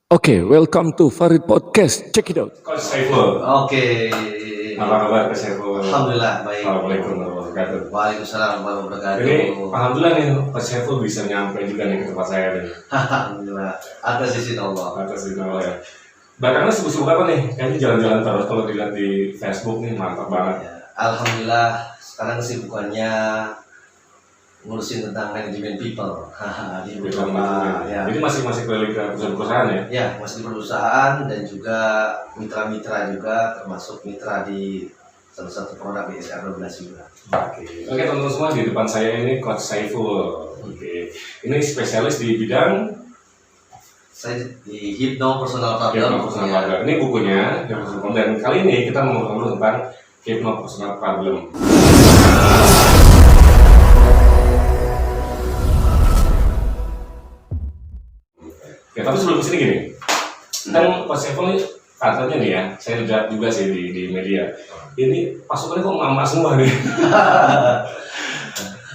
Welcome to Farid Podcast. Check it out. Coach Saiful. Oke. Apa kabar Coach Saiful? Alhamdulillah baik. Assalamualaikum warahmatullahi wabarakatuh. Waalaikumsalam warahmatullahi wabarakatuh. Ini alhamdulillah nih Coach Saiful bisa nyampe juga nih ke tempat saya nih. Alhamdulillah. Atas izin Allah. Atas izin Allah ya. Belakangan sibuk-sibuk apa nih? Kayaknya jalan-jalan terus kalau dilihat di Facebook nih, mantap banget. Ya, alhamdulillah sekarang kesibukannya ngurusin tentang manajemen people. Di beberapa ya. Jadi masih keliling ke perusahaan-perusahaan ya? Ya, masih di perusahaan dan juga mitra-mitra juga, termasuk mitra di salah satu produk di SR12 juga. Oke, teman-teman semua, di depan saya ini Coach Saiful. Oke. Ini spesialis di bidang Saya di Hypno Personal Problem. Problem. Ini bukunya dan kali ini kita mau ngobrol tentang Hypno Personal Problem. Ya, tapi sebelum kesini gini, kan Coach Saiful ini katanya nih ya, saya lihat juga sih di media, ini pasukannya kok mama semua nih.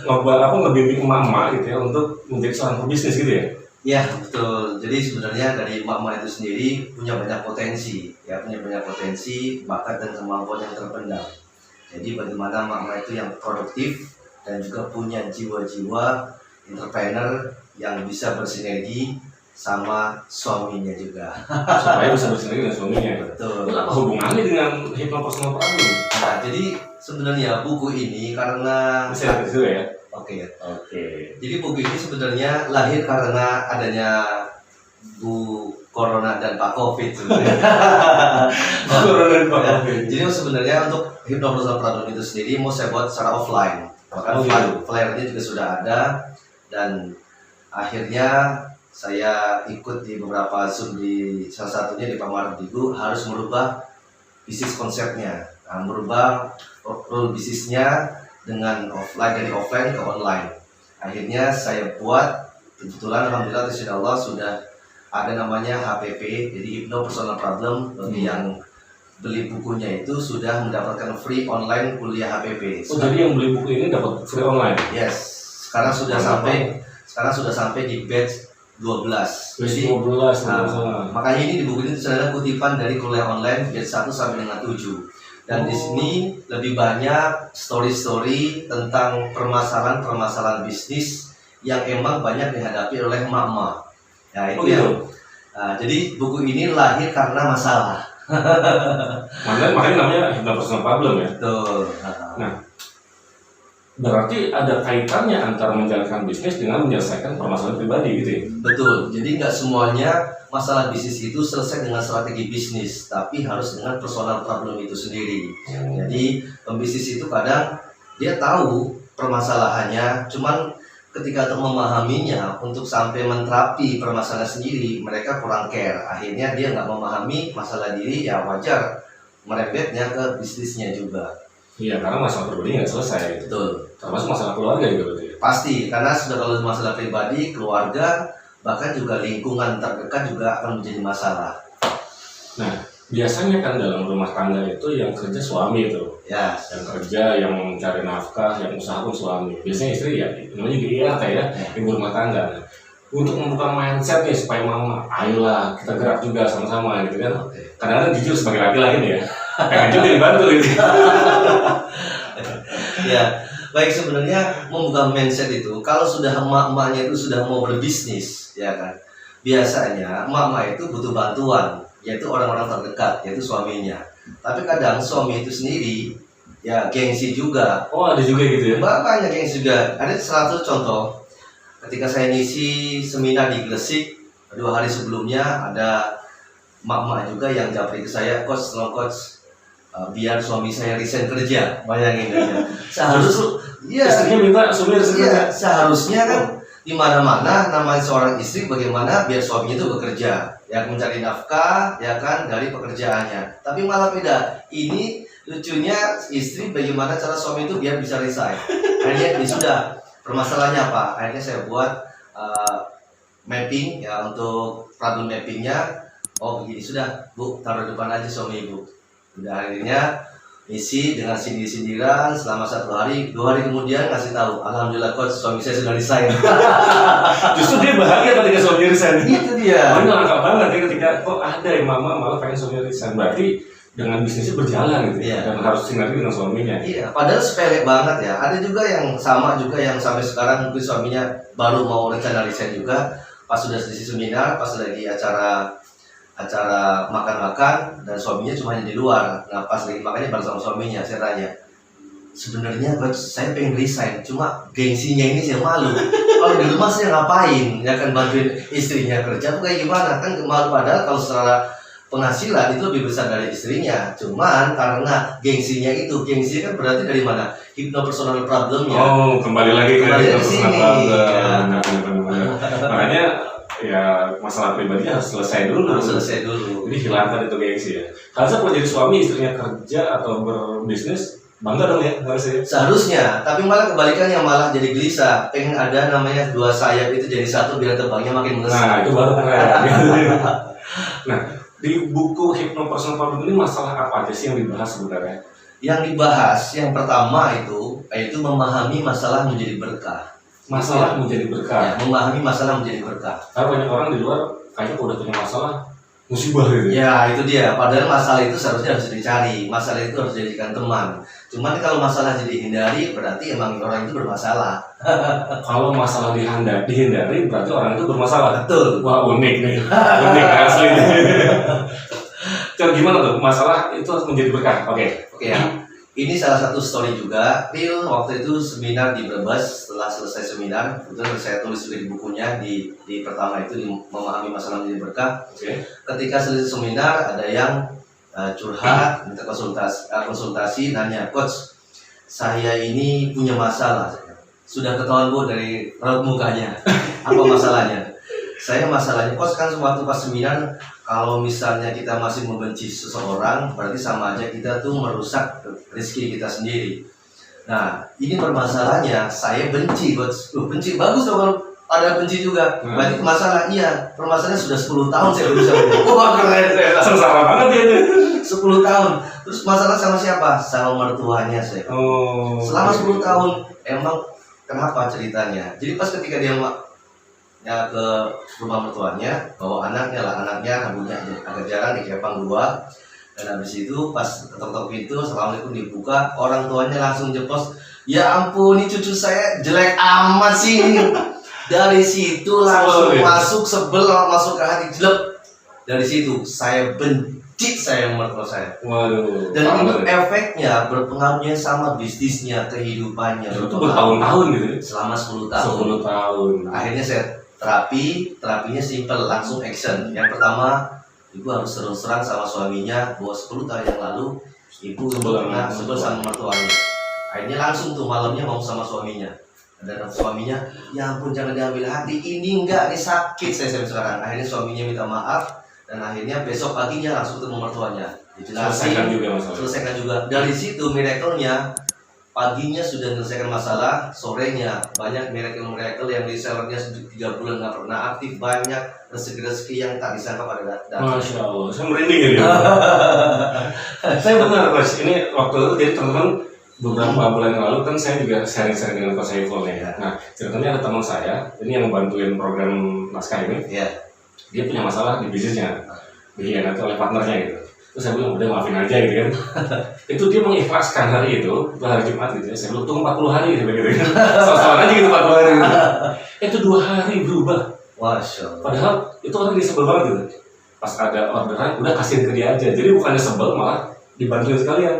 Ngebimbing mama gitu ya untuk menjadi seorang pebisnis gitu ya. Ya betul. Jadi sebenarnya dari mama itu sendiri punya banyak potensi, bakat dan kemampuan yang terpendam. Jadi bagaimana mama itu yang produktif dan juga punya jiwa-jiwa entrepreneur yang bisa bersinergi sama suaminya juga. Supaya bisa bersinergi dengan suaminya. Betul. Itu apa hubungannya dengan Hypno Personal Problem? Nah, jadi sebenarnya buku ini karena Bisa lihat dulu ya. Oke. Oke. Jadi buku ini sebenarnya lahir karena adanya Bu Corona dan Pak Covid sebenarnya. Corona dan Pak Covid. Jadi sebenarnya untuk Hypno Personal Problem itu sendiri mau saya buat secara offline. Bahkan flyer-nya juga sudah ada dan akhirnya saya ikut di beberapa Zoom di salah satunya di Pak Mardigu harus merubah bisnis konsepnya, merubah rule bisnisnya dengan dari offline ke online. Akhirnya saya buat, kebetulan alhamdulillah Allah sudah ada namanya HPP, jadi Hypno Personal Problem. Bagi yang beli bukunya itu sudah mendapatkan free online kuliah HPP. Oh, jadi yang beli buku ini dapat free online? Yes, sekarang sudah sampai di batch 12. Jadi 12. Makanya ini di buku ini ada kutipan dari kuliah online batch 1 sampai dengan 7. Dan di sini lebih banyak story-story tentang permasalahan bisnis yang emang banyak dihadapi oleh emak-emak. Ya itu jadi buku ini lahir karena masalah. Makanya namanya Hypno Personal Problem ya. Betul. Nah, berarti ada kaitannya antara menjalankan bisnis dengan menyelesaikan permasalahan pribadi gitu ya? Betul. Jadi nggak semuanya masalah bisnis itu selesai dengan strategi bisnis, tapi harus dengan personal problem itu sendiri. Jadi pembisnis itu kadang dia tahu permasalahannya, cuman ketika untuk memahaminya, untuk sampai menterapi permasalahan sendiri, mereka kurang care. Akhirnya dia nggak memahami masalah diri, ya wajar merembetnya ke bisnisnya juga. Iya, karena masalah pribadi nggak selesai. Betul. Termasuk masalah keluarga juga berarti ya? Pasti, karena sudah kalau masalah pribadi, keluarga, bahkan juga lingkungan terdekat juga akan menjadi masalah. Nah, biasanya kan dalam rumah tangga itu yang kerja suami itu. Ya. Yang kerja, yang mencari nafkah, yang usaha pun suami. Biasanya istri ya, namanya IRT ya, ibu rumah tangga. Nah, untuk membuka mindset nih supaya mama, ayolah kita gerak juga sama-sama gitu kan. Kadang-kadang jujur sebagai laki-laki nih ya, pengen juga dibantu gitu. Ya, baik, sebenarnya membuka mindset itu kalau sudah emak-emaknya itu sudah mau berbisnis, ya kan. Biasanya emak-emak itu butuh bantuan, yaitu orang-orang terdekat, yaitu suaminya. Tapi kadang suami itu sendiri ya gengsi juga. Oh, ada juga gitu ya? Banyak gengsi juga. Ada 100 contoh. Ketika saya ngisi seminar di Gresik 2 hari sebelumnya, ada emak-emak juga yang japri ke saya, coach, biar suami saya resign kerja. Bayangin aja. Seharusnya kan di mana-mana namanya seorang istri bagaimana biar suaminya itu bekerja, ya mencari nafkah, ya kan, dari pekerjaannya. Tapi malah beda. Ini lucunya istri bagaimana cara suami itu biar bisa resign. Akhirnya sudah permasalahannya apa? Akhirnya saya buat mapping ya, untuk problem mappingnya. Oh begini, sudah Bu, taruh depan aja suami ibu. Udah, akhirnya misi dengan sindir-sindiran selama 1 hari, 2 hari kemudian ngasih tahu, alhamdulillah coach, suami saya sudah resign. Justru dia bahagia ketika suami resign. Itu dia. Oh, ini lengkap banget ya ketika kok ada yang mama malah pengen suami resign. Berarti dengan bisnisnya berjalan gitu ya, dan harus sinergi dengan suaminya. Iya, padahal sepele banget ya. Ada juga yang sama juga yang sampai sekarang mungkin suaminya baru mau rencana resign juga, pas sudah selesai seminar, pas lagi acara makan-makan dan suaminya cuma hanya di luar. Nah pas lagi makannya bareng sama suaminya, saya tanya, sebenarnya coach saya pengen resign, cuma gengsinya ini saya malu. Kalau di rumah saya ngapain? Ya kan bantuin istrinya kerja, kayak gimana? Kan malu, padahal kalau secara penghasilan itu lebih besar dari istrinya. Cuman karena gengsinya itu, gengsinya kan berarti dari mana? Hypnopersonal problemnya. Oh, kembali lagi ke sini. Ya. Makanya ya masalah pribadinya harus selesai dulu. Jadi hilangkan itu gengsi ya. Harusnya kalau jadi suami istrinya kerja atau berbisnis bangga dong ya harusnya. Seharusnya, tapi malah kebalikannya, malah jadi gelisah. Pengen ada namanya 2 sayap itu jadi 1 biar terbangnya makin melesat. Nah itu baru keren. Nah di buku Hypnopersonal Problem ini masalah apa aja sih yang dibahas sebenarnya? Yang dibahas yang pertama yaitu memahami masalah menjadi berkah. Masalah menjadi berkah. Ya, memahami masalah menjadi berkah. Karena banyak orang di luar kayaknya kalau udah punya masalah musibah gitu. Ya itu dia. Padahal masalah itu seharusnya harus dicari. Masalah itu harus dijadikan teman. Cuman kalau masalah jadi dihindari, berarti emang orang itu bermasalah. Kalau masalah dihindari berarti orang itu bermasalah. Betul. Wah unik nih, unik asli. Coba gimana tuh masalah itu harus menjadi berkah? Oke ya. Ini salah satu story juga. Real waktu itu seminar di Brebes. Setelah selesai seminar, itu saya tulis juga di bukunya di pertama itu, di memahami masalah menjadi berkah. Ketika selesai seminar ada yang curhat, minta konsultasi, nanya, coach, saya ini punya masalah. Sudah ketahuan Bu dari raut mukanya. Apa masalahnya? Saya masalahnya, coach, kan waktu pas seminar, kalau misalnya kita masih membenci seseorang, berarti sama aja kita tuh merusak rezeki kita sendiri. Nah, ini permasalahannya, saya benci, coach. Benci, bagus dong kalau ada benci juga. Berarti masalah, iya, permasalahannya sudah 10 tahun saya berusaha. Wah, keren, sengsara banget ya itu. 10 tahun. Terus masalah sama siapa? Sama mertuanya saya. Selama 10 tahun, emang kenapa ceritanya? Jadi pas ketika dia ke rumah mertuanya, bawa anaknya, rambutnya agak jarang dikepang 2, dan habis itu pas ketok-ketok pintu, assalamualaikum, dibuka, orang tuanya langsung jepos, ya ampun, ini cucu saya jelek amat sih. Dari situ langsung masuk sebel, masuk ke hati, jelek. Dari situ saya benci saya mertua saya. Waduh. Dan ini efeknya berpengaruhnya sama bisnisnya, kehidupannya. Itu bertahun-tahun gitu. Selama 10 tahun. 10 tahun. Akhirnya saya terapinya simple, langsung action. Yang pertama, ibu harus terus-terang sama suaminya bahwa 10 tahun yang lalu ibu pernah sebel sama mertuanya. Akhirnya langsung tuh malamnya mau sama suaminya. Dan suaminya, ya ampun jangan diambil hati, ini enggak, ini sakit saya sekarang. Akhirnya suaminya minta maaf, dan akhirnya besok paginya langsung ketemu mertuanya. Selesaikan juga. Dari situ miracle-nya, paginya sudah menyelesaikan masalah, sorenya banyak miracle yang resellernya 3 bulan nggak pernah aktif, banyak rezeki yang tak disangka pada datang. Masya Allah, saya merinding ya. Saya benar Mas, ini waktu itu jadi teman-teman beberapa bulan yang lalu kan saya juga sharing-sharing dengan Coach Saiful ya. Nah ceritanya ada teman saya, ini yang membantuin program naskah ini, dia punya masalah di bisnisnya, dikhianati oleh partnernya gitu. Terus saya bilang, udah maafin aja gitu kan. Itu dia mengikhlaskan hari itu hari Jumat gitu ya. Saya bilang, tunggu 40 hari gitu kan. Soal-soal aja gitu 40 hari gitu. Itu 2 hari berubah. Masya Allah. Padahal itu orang disebel banget gitu. Pas ada orderan, udah kasihin ke dia aja. Jadi bukannya sebel, malah dibantuin sekalian.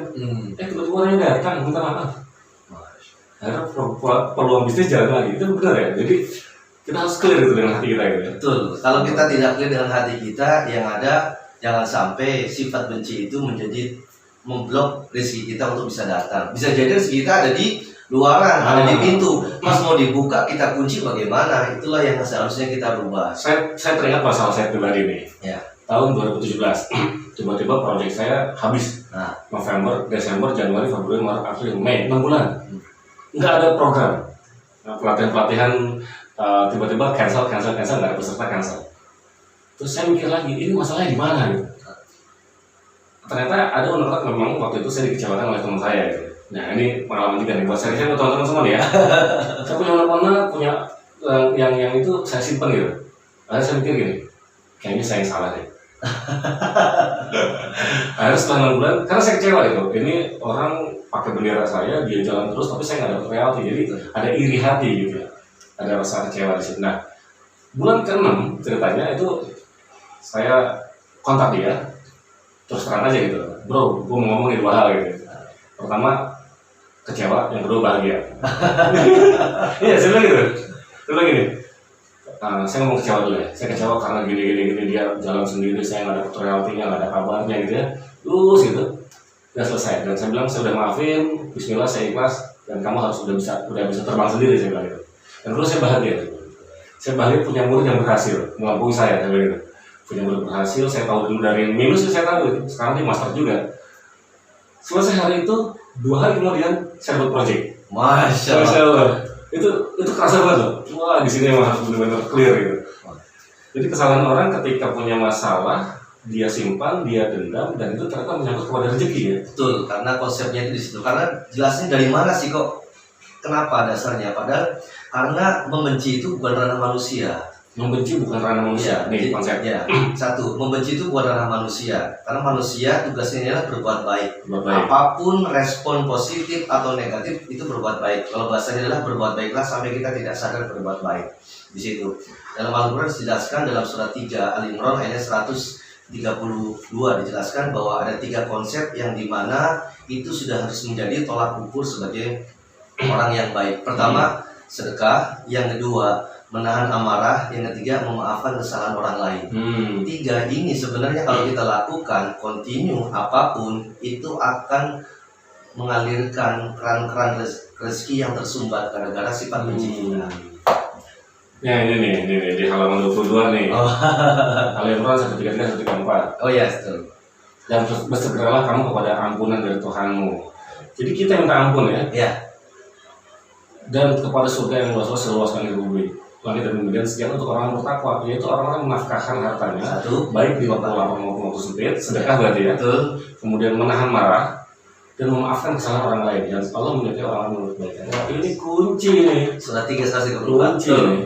Tiba-tiba orangnya datang, minta maaf. Akhirnya peluang bisnis jalan lagi. Itu benar ya. Jadi kita harus clear gitu dengan hati kita gitu. Betul. Kalau kita tidak clear dengan hati kita, yang ada jangan sampai sifat benci itu menjadi memblok rezeki kita untuk bisa datang. Bisa jadi rezeki kita ada di luaran, ada di pintu. Pas mau dibuka kita kunci bagaimana? Itulah yang seharusnya kita rubah. Saya teringat masalah saya pribadi nih. Ya. Tahun 2017, tiba-tiba proyek saya habis. November, Desember, Januari, Februari, Maret, April, Mei, 6 bulan. Nggak ada program. Pelatihan-pelatihan tiba-tiba cancel, nggak ada peserta cancel. Terus saya mikir lagi, ini masalahnya di mana gitu. ternyata ada unek-unek memang waktu itu saya dikecewakan oleh teman saya gitu. Nah ini pengalaman juga nih buat saya buat teman-teman semua nih ya. Saya punya unek-unek, punya yang itu saya simpan gitu. Lalu saya mikir gini, kayaknya saya yang salah deh. Akhirnya setelah 6 bulan, karena saya kecewa gitu. Ini orang pakai bendera saya, dia jalan terus, tapi saya nggak dapat royalti. Jadi ada iri hati gitu ya. Ada rasa kecewa di situ. Nah, bulan ke-6 ceritanya itu saya kontak dia, terus terang aja gitu. Bro, gue mau ngomongin 2 hal gitu. Pertama, kecewa, yang kedua bahagia. Iya, saya bilang gitu. Saya bilang gini, saya ngomong kecewa dulu ya. Saya kecewa karena gini dia jalan sendiri, saya nggak dapat royaltinya, nggak ada kabarnya gitu ya. Lulus gitu, udah selesai. Dan saya bilang saya udah maafin, Bismillah saya ikhlas, dan kamu harus udah bisa terbang sendiri, saya bilang gitu. Dan terus saya bahagia. Saya bahagia punya murid yang berhasil melampaui saya bilang gitu. Punya murid berhasil, saya tahu dulu dari minus saya tahu gitu. Sekarang dia master juga. Selesai hari itu, 2 hari kemudian saya dapat project. Masya Masya Allah. Allah. Itu kerasa banget loh. Wah, di sini emang harus benar-benar clear gitu. Jadi kesalahan orang ketika punya masalah, dia simpan, dia dendam, dan itu ternyata menyangkut kepada rezeki ya. Betul, karena konsepnya itu di situ. Karena jelasnya dari mana sih kok? Kenapa dasarnya? Padahal karena membenci itu bukan ranah manusia. Membenci bukan ranah manusia. Nih konsepnya. Satu, membenci itu bukan ranah manusia. Karena manusia tugasnya adalah berbuat baik. Berbuat baik. Apapun respon positif atau negatif itu berbuat baik. Kalau bahasanya adalah berbuat baiklah sampai kita tidak sadar berbuat baik. Di situ. Dalam Al-Quran dijelaskan dalam surat 3 Al-Imran ayat 132 dijelaskan bahwa ada 3 konsep yang dimana itu sudah harus menjadi tolak ukur sebagai orang yang baik. Pertama, sedekah. Yang kedua, menahan amarah. Yang ketiga, memaafkan kesalahan orang lain. 3 ini sebenarnya kalau kita lakukan continue apapun itu akan mengalirkan keran-keran rezeki yang tersumbat gara-gara sifat benci kita. Ya ini nih di halaman 22 nih. Al-Imran 133 134. Oh ya, betul. Dan bersegeralah kamu kepada ampunan dari Tuhanmu. Jadi kita minta ampun ya. Ya. Dan kepada surga yang luas seluas langit dan bumi, dan sediakan untuk orang bertakwa, yaitu orang-orang menafkahkan hartanya. Satu, baik di waktu lapang maupun waktu sempit, sedekah berarti ya. betul. Kemudian menahan marah dan memaafkan kesalahan orang lain. Dan Allah menyukai orang yang berbuat baik. Nah, ini kunci nih. Surat 3 134. Kunci nih.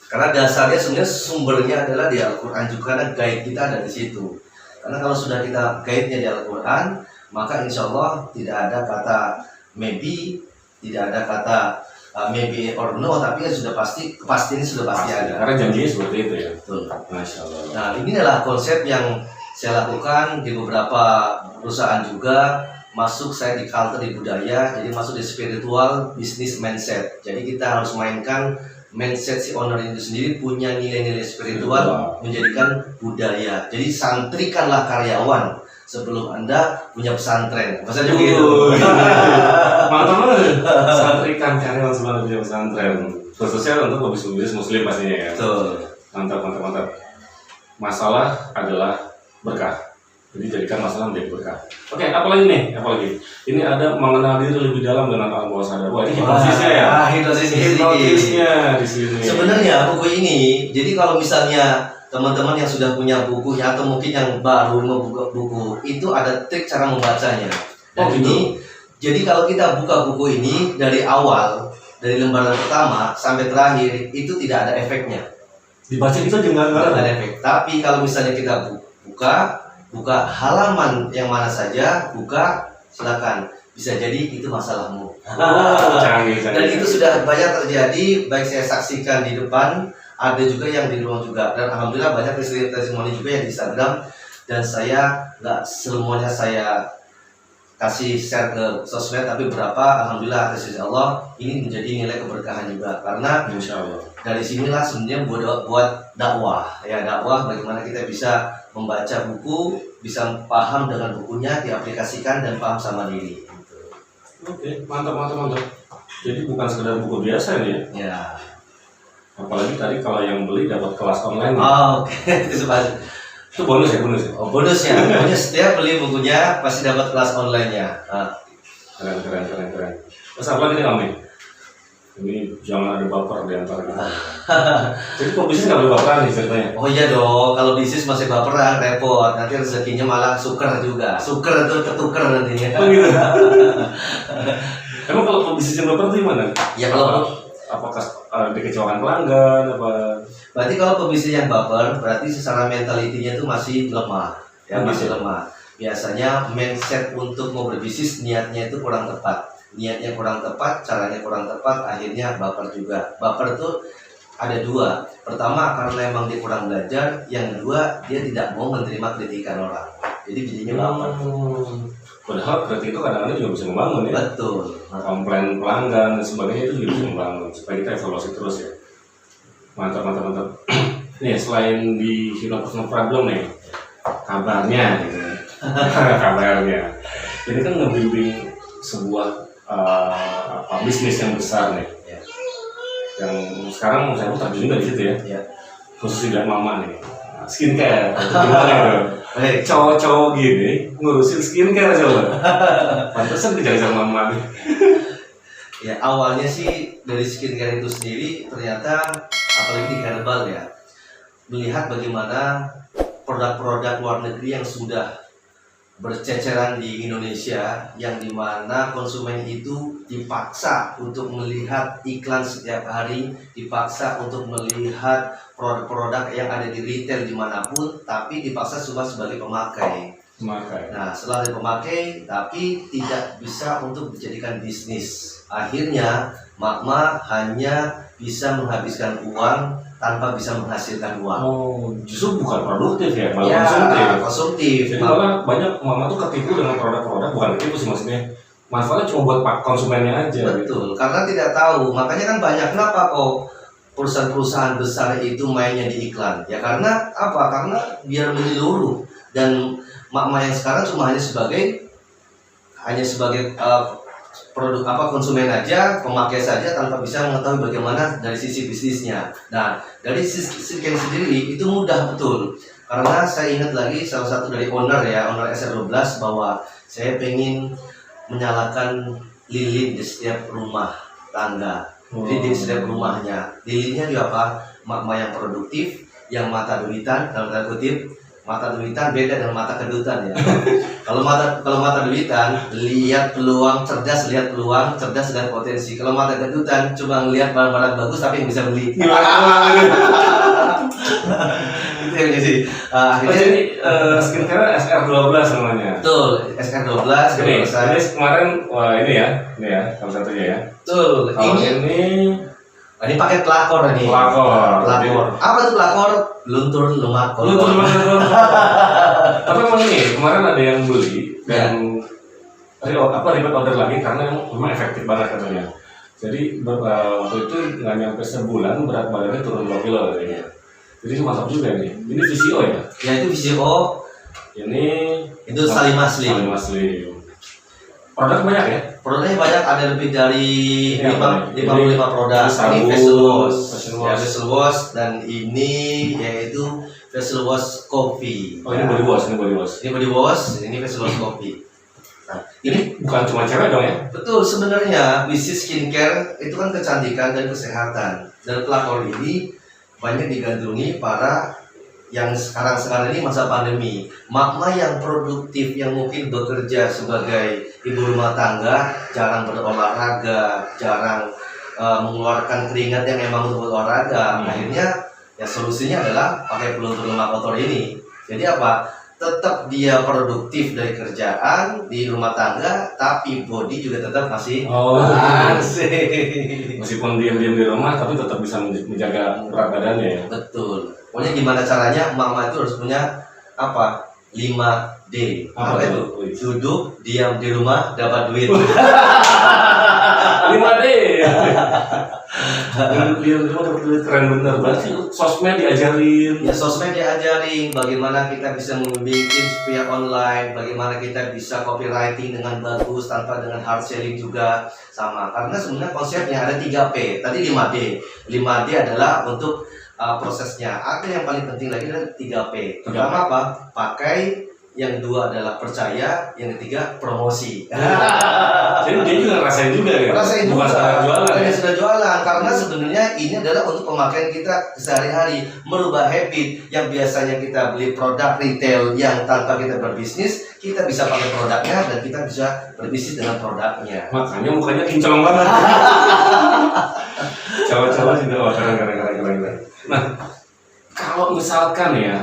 Karena dasarnya sebenarnya sumbernya adalah di Al-Quran juga, karena guide kita ada di situ. Karena kalau sudah kita guide-nya di Al-Quran, maka insya Allah tidak ada kata maybe, tidak ada kata maybe or no, tapi sudah pasti, kepastian sudah pasti ada. Karena janjinya seperti itu ya. Betul. Masya Allah. Nah, ini adalah konsep yang saya lakukan di beberapa perusahaan juga. Masuk saya di culture, di budaya, jadi masuk di spiritual business mindset. Jadi kita harus mainkan mindset si owner itu sendiri, punya nilai-nilai spiritual menjadikan budaya. Jadi santrikanlah karyawan sebelum Anda punya pesantren. Maksudnya gitu. Mantap banget. Santrikan karyawan sebelum punya pesantren. Khususnya untuk bisnis muslim pastinya ya. Betul. Mantap. Masalah adalah berkah. Jadi jadikan masalah menjadi berkah. Oke, apalagi nih? Ini ada mengenal diri lebih dalam dengan alam bawah sadar. Wah, ini hipnosisnya ya. Hipnosisnya di sini. Sebenarnya buku ini, jadi kalau misalnya teman-teman yang sudah punya bukunya atau mungkin yang baru membuka buku, itu ada trik cara membacanya. Dan ini, jadi kalau kita buka buku ini dari awal, dari lembaran pertama sampai terakhir, itu tidak ada efeknya. Dibaca itu juga nggak ada efek. Tapi kalau misalnya kita buka halaman yang mana saja, silakan. Bisa jadi itu masalahmu. Canggih. Dan itu sudah banyak terjadi, baik saya saksikan di depan, ada juga yang di ruang juga. Dan alhamdulillah banyak testimoni juga yang di Instagram. Dan saya nggak semuanya saya kasih share ke sosmed, tapi berapa alhamdulillah atas izin Allah ini menjadi nilai keberkahan juga. Karena Insya Allah. dari sinilah sebenarnya buat dakwah. Ya, dakwah bagaimana kita bisa membaca buku, bisa paham dengan bukunya, diaplikasikan dan paham sama diri. Oke, mantap. Jadi bukan sekedar buku biasa nih ya. Ya. Apalagi tadi kalau yang beli dapat kelas online. Oke. Itu bonus ya. Oh, bonusnya. Pokoknya setiap beli bukunya pasti dapat kelas online-nya. Keren. Terus apa lagi nih Om? Ini jangan ada baper di antara kita. Jadi pebisnis nggak boleh baperan nih ceritanya. Oh iya dong, kalau bisnis masih baperan repot, nanti rezekinya malah suker juga. Suker itu ketuker nantinya. Oh gitu. Emang kalau pebisnis yang baper tuh gimana? Ya kalau Apakah dikecewakan pelanggan apa? berarti kalau pebisnis yang baper, berarti secara mentalitinya itu masih lemah, ya Oh, masih gitu. lemah. Biasanya mindset untuk mau berbisnis niatnya itu kurang tepat, niatnya kurang tepat, caranya kurang tepat, akhirnya baper juga. Baper tuh ada dua. Pertama karena emang dia kurang belajar, yang kedua dia tidak mau menerima kritikan orang. Jadi jadinya baper. Padahal kritik itu kadang-kadang juga bisa membangun ya. Betul. Komplain pelanggan dan sebagainya itu juga bisa membangun supaya kita evaluasi terus ya. Mantap, mantap, mantap. Nih selain di Hino Personal Problem nih, kabarnya gitu. Kabarnya. Ini kan nge-building sebuah bisnis yang besar nih. Ya. Yang sekarang saya terjun juga di situ ya. Ya. Khusus di mama nih. Skincare, gimana itu? Baik. Cowok-cowok gini ngurusin skincare coba. Pantesan kejar-kejar mama nih. Ya awalnya sih dari skincare itu sendiri ternyata apalagi di herbal ya, melihat bagaimana produk-produk luar negeri yang sudah berceceran di Indonesia, yang dimana konsumen itu dipaksa untuk melihat iklan setiap hari, dipaksa untuk melihat produk-produk yang ada di retail dimanapun, tapi dipaksa cuma sebagai pemakai. Memakai. Nah, setelah dari pemakai, tapi tidak bisa untuk dijadikan bisnis. Akhirnya, Makma hanya bisa menghabiskan uang tanpa bisa menghasilkan uang. Oh, justru bukan produktif ya, malah Ya, konsumtif. konsumtif. Jadi malah banyak mama tuh ketipu dengan produk-produk, bukan ketipu sih maksudnya. Manfaatnya cuma buat konsumennya aja. Betul, karena tidak tahu. Makanya kan banyak kenapa kok perusahaan-perusahaan besar itu mainnya di iklan. Ya karena apa? Karena biar menyeluruh. Dan Makma yang sekarang cuma hanya sebagai produk konsumen aja, pemakai saja tanpa bisa mengetahui bagaimana dari sisi bisnisnya. Nah, dari sisi sendiri itu mudah betul. Karena saya ingat lagi salah satu dari owner SR12 bahwa saya pengen menyalakan lilin di setiap rumah tangga. Jadi di setiap rumahnya. Lilinnya juga apa? Makma yang produktif, yang mata duitan, dalam tanda kutip. Mata duitan beda dengan mata kedutan ya. Kalau mata duitan lihat peluang, cerdas lihat potensi. Kalau mata kedutan cuma ngelihat barang-barang bagus tapi yang bisa beli. Itu yang jadi akhirnya Jadi skincare SR12 namanya. betul SR12 Ini kemarin, wah ini ya, salah satunya ya. betul. Kalau ini Ini pakai pelakor nih. Pelakor. Apa tuh pelakor? Luntur lemak kotor. Tapi emang ini kemarin ada yang beli dan repeat order lagi karena memang efektif banget katanya. Jadi waktu itu nggak nyampe sebulan berat badannya turun 2 kilo katanya. Jadi mantap juga nih. Ini VCO ya? Ya itu VCO. Ini Itu Salim Asli. Salim Asli. Produk banyak ya? Produknya banyak, ada lebih dari Ini apa nih? 55 produk. Ini sabun, Ini facial wash. facial Ya, wash. facial wash dan ini yaitu facial wash kopi. Oh ini body wash, ini body wash. Ini body wash, ini facial wash kopi. Nah, Ini bukan cuma cewek dong ya? betul, sebenarnya bisnis skincare itu kan kecantikan dan kesehatan. Dan pelakor ini banyak digandrungi para yang sekarang ini masa pandemi. Makma yang produktif yang mungkin bekerja sebagai ibu rumah tangga, jarang berolahraga, jarang mengeluarkan keringat yang emang untuk olahraga. Akhirnya ya solusinya adalah pakai peluntur lemak kotor ini. Jadi apa? Tetap dia produktif dari kerjaan di rumah tangga, tapi body juga tetap masih asik. Meskipun diam-diam di rumah, tapi tetap bisa menjaga berat badannya ya. Betul. Pokoknya gimana caranya mama itu harus punya apa? 5D. Apa itu? Duduk, diam di rumah, dapat duit. 5D. Diam di rumah dapat duit, keren bener. Berarti sosmed diajarin. Ya sosmed diajarin bagaimana kita bisa membuat via online, bagaimana kita bisa copywriting dengan bagus tanpa dengan hard selling juga sama. Karena sebenarnya konsepnya ada 3P. Tadi 5D. 5D adalah untuk prosesnya. Ada yang paling penting lagi adalah 3P. Pertama apa? Pakai, yang kedua adalah percaya, yang ketiga promosi. Jadi dia juga ngerasain juga ya. Rasain Bukan juga, sekedar jualan. bukan Ya? sudah jualan, karena sebenarnya ini adalah untuk pemakaian kita sehari-hari, merubah habit yang biasanya kita beli produk retail yang tanpa kita berbisnis, kita bisa pakai produknya dan kita bisa berbisnis dengan produknya. Makanya mukanya kinclong banget. Cowok-cowok juga wah keren. Nah, kalau misalkan ya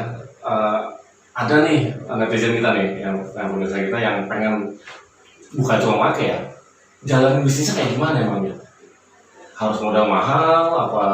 ada nih netizen kita nih yang pemirsa kita yang pengen bukan cuma make ya, jalan bisnisnya kayak gimana emang ya? Harus modal mahal, apa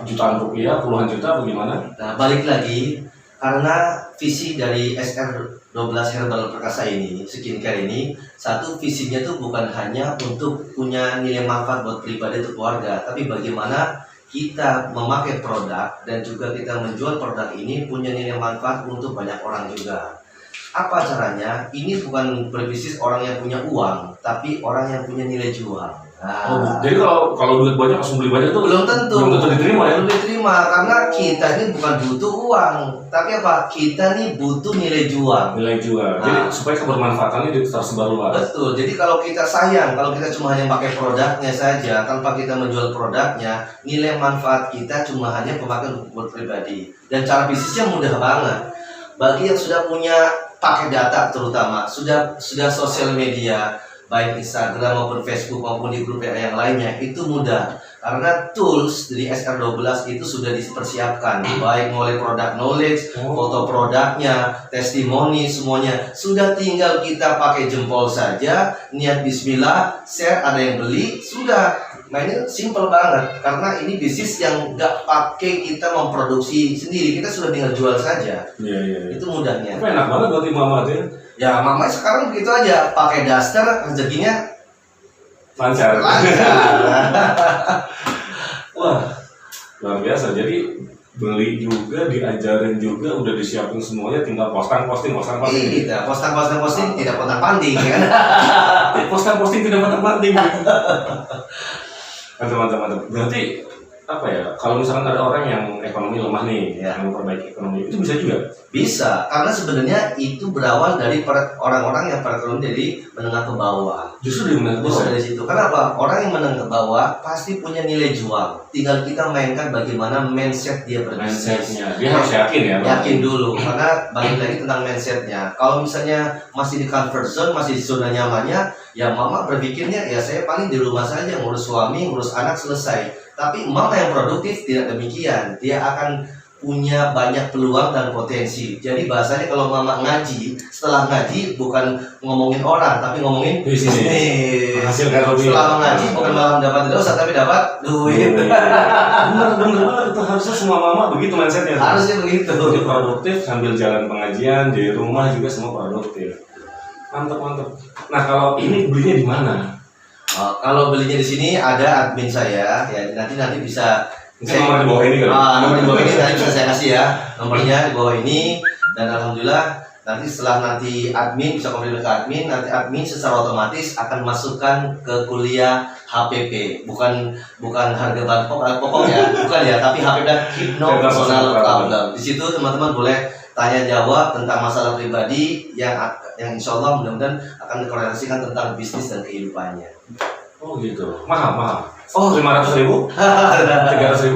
jutaan rupiah, puluhan juta, bagaimana? Nah, balik lagi, karena visi dari SR12 Herbal Perkasa ini, skincare ini, satu visinya tuh bukan hanya untuk punya nilai manfaat buat pribadi atau keluarga, tapi bagaimana kita memakai produk dan juga kita menjual produk ini punya nilai manfaat untuk banyak orang juga. Apa caranya? Ini bukan berbisnis orang yang punya uang, tapi orang yang punya nilai jual. Nah, Jadi kalau duit banyak langsung beli banyak tuh belum tentu diterima ya? belum diterima, karena kita ini bukan butuh uang, tapi apa? Kita nih butuh nilai jual. Nilai jual. Jadi Nah. supaya kebermanfaatannya tersebar luas. Betul. Jadi kalau kita sayang, kalau kita cuma hanya pakai produknya saja tanpa kita menjual produknya, nilai manfaat kita cuma hanya pemakaian buat pribadi. Dan cara bisnisnya mudah banget. Bagi yang sudah punya pakai data, terutama sudah sosial media, baik Instagram maupun Facebook maupun di grup yang lainnya, itu mudah karena tools dari SR12 itu sudah dipersiapkan, baik mulai produk knowledge, foto produknya, testimoni, semuanya sudah tinggal kita pakai jempol saja, niat bismillah, share, ada yang beli, sudah. Nah ini simple banget karena ini bisnis yang nggak pakai kita memproduksi sendiri, kita sudah tinggal jual saja. Iya. Itu mudahnya. Tapi enak banget buat mama tuh. Ya mama sekarang begitu aja, pakai daster rezekinya Lancar. lancar. Wah, luar biasa. Jadi beli juga, diajarin juga, udah disiapin semuanya, tinggal posting. Iya, posting tidak pontang-panting kan. Posting tidak penting. Mantap. Berarti apa ya? Kalau misalkan ada orang yang ekonomi lemah nih, Ya. yang memperbaiki ekonomi, itu bisa juga. Bisa, karena sebenarnya itu berawal dari orang-orang yang perekonomian dari menengah ke bawah. Justru dari mana Bisa dari situ. Kenapa? Orang yang menengah ke bawah pasti punya nilai jual. Tinggal kita mainkan bagaimana mindset dia berbisnis. mindsetnya. Dia harus yakin ya. Bang? Yakin dulu, karena balik lagi tentang mindsetnya. Kalau misalnya masih di comfort zone, masih di zona nyamannya, ya mama berpikirnya ya saya paling di rumah saja ngurus suami, ngurus anak, selesai. Tapi mama yang produktif tidak demikian. Dia akan punya banyak peluang dan potensi. Jadi bahasanya kalau mama ngaji, setelah ngaji bukan ngomongin orang, tapi ngomongin Bisnis. Menghasilkan lebih. Setelah mengaji bukan malah dapat dosa, tapi dapat duit. Bener banget, itu harusnya semua mama begitu mindsetnya. Harusnya begitu. Jadi produktif sambil jalan pengajian, di rumah juga semua produktif. Mantap. Nah kalau ini belinya di mana? Oh, kalau belinya di sini ada admin saya, ya nanti bisa. Ini nomor di bawah ini kan? Nomor di bawah ini nanti bisa saya kasih ya, nomornya di bawah ini. Dan alhamdulillah nanti setelah nanti admin bisa komunikasi ke admin, nanti admin secara otomatis akan masukkan ke kuliah HPP, bukan harga bahan pokok ya, bukan ya, tapi HPP dan Hypno Personal Problem. Di situ teman-teman boleh tanya jawab tentang masalah pribadi yang insya Allah mudah-mudahan akan dikorelasikan tentang bisnis dan kehidupannya. Oh gitu, mahal. Oh. 500.000? 300.000?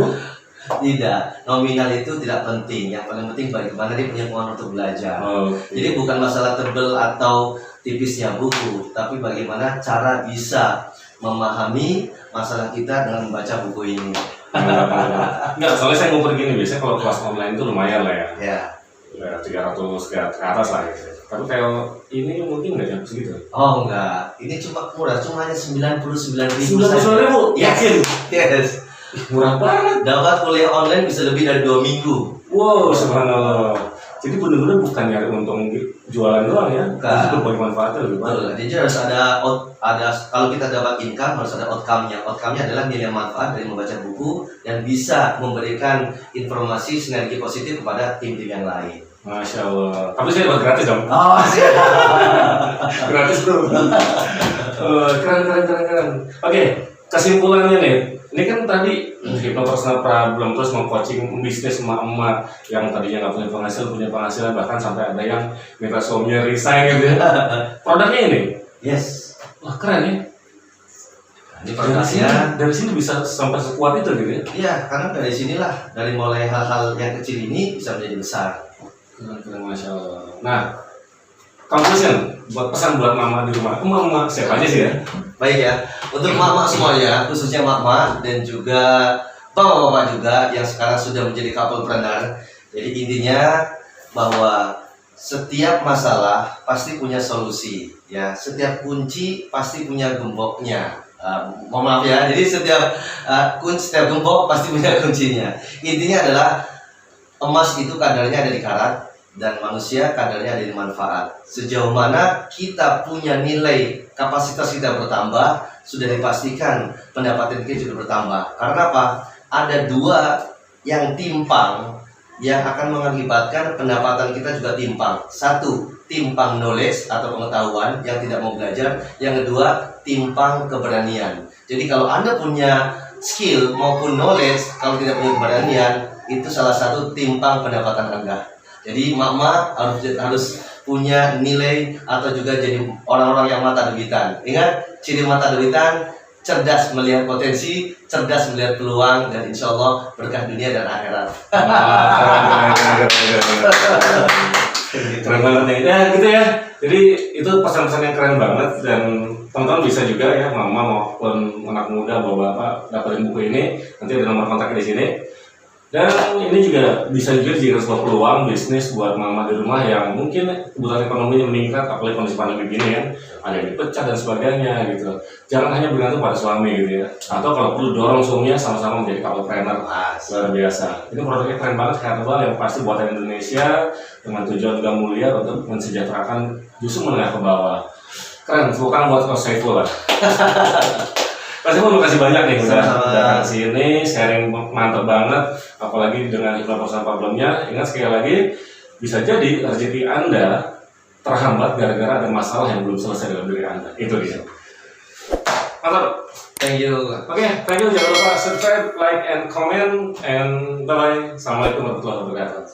Tidak, nominal itu tidak penting. Yang paling penting bagaimana dia punya kemampuan untuk belajar. Oh, Jadi bukan masalah tebel atau tipisnya buku, tapi bagaimana cara bisa memahami masalah kita dengan membaca buku ini. Enggak, soalnya saya ngumpul gini, biasanya kalau kelas online itu lumayan lah ya. Ya. 300 ke atas lah gitu. Tapi kalau ini mungkin nggak nyampe segitu. Oh enggak, ini cuma murah, cuma hanya 99.000 99.000? Yakin? Yes. Murah banget. Dapat kuliah online bisa lebih dari 2 minggu. Wow, subhanallah. Jadi benar-benar bukan nyari untung jualan doang ya. Bukan. Itu berbagi manfaatnya lebih banyak. Betul. Jadi harus ada kalau kita dapat income harus ada outcome-nya. Outcome-nya adalah nilai manfaat dari membaca buku dan bisa memberikan informasi sinergi positif kepada tim-tim yang lain. Masya Allah. Tapi saya dapat gratis dong. Oh, siap. Gratis bro. Keren. Oke, kesimpulannya nih. Ini kan tadi hypnopersonal problem, terus meng-coaching bisnis emak-emak yang tadinya nggak punya penghasilan, bahkan sampai ada yang minta suaminya resign gitu ya. Produknya ini, Yes. wah keren ya. Ini produknya. Dari sini bisa sampai sekuat itu gitu ya. Iya, karena dari sinilah, dari mulai hal-hal yang kecil ini bisa menjadi besar. Keren, Masya Allah. Nah, conclusion buat pesan buat mama di rumah. Mama siapa aja sih ya? Baik ya, untuk mama semuanya, khususnya mama dan juga bapak-bapak juga yang sekarang sudah menjadi couplepreneur. Jadi intinya bahwa setiap masalah pasti punya solusi, ya. Setiap kunci pasti punya gemboknya. Mohon maaf ya, jadi setiap gembok pasti punya kuncinya. Intinya adalah emas itu kadarnya ada di karat dan manusia kadarnya ada di manfaat. Sejauh mana kita punya nilai, kapasitas kita bertambah, sudah dipastikan pendapatan kita juga bertambah. Karena apa? Ada dua yang timpang yang akan mengakibatkan pendapatan kita juga timpang. Satu, timpang knowledge atau pengetahuan yang tidak mau belajar. Yang kedua, timpang keberanian. Jadi kalau Anda punya skill maupun knowledge, kalau tidak punya keberanian, itu salah satu timpang pendapatan Anda. Jadi mama harus punya nilai atau juga jadi orang-orang yang mata duitan. Ingat, ciri mata duitan, cerdas melihat potensi, cerdas melihat peluang, dan insya Allah berkah dunia dan akhirat. Keren banget nih. Ya gitu ya. Jadi itu pesan-pesan yang keren banget, dan teman-teman bisa juga ya, mama maupun anak muda bapak-bapak dapetin buku ini. Nanti ada nomor kontaknya di sini. Dan ini juga bisa juga dijadikan sebuah peluang bisnis buat mama di rumah yang mungkin kebutuhan ekonominya meningkat, apalagi kondisi pandemi gini kan, ada yang dipecat dan sebagainya gitu. Jangan hanya bergantung pada suami gitu ya. Atau kalau perlu dorong suaminya sama-sama menjadi couplepreneur. Luar biasa. Ini produknya keren banget, herbal yang pasti buatan Indonesia dengan tujuan juga mulia untuk mensejahterakan justru menengah ke bawah. Keren, bukan buat Coach Saiful lah. Terima kasih banyak nih udah datang sini, sharing mantep banget, apalagi dengan hypnopersonal problemnya. Ingat sekali lagi, bisa jadi rezeki Anda terhambat gara-gara ada masalah yang belum selesai dalam diri Anda. Itu dia. Mantap. Thank you. Oke, thank you. Jangan lupa subscribe, like, and comment, and bye-bye. Assalamualaikum warahmatullahi wabarakatuh.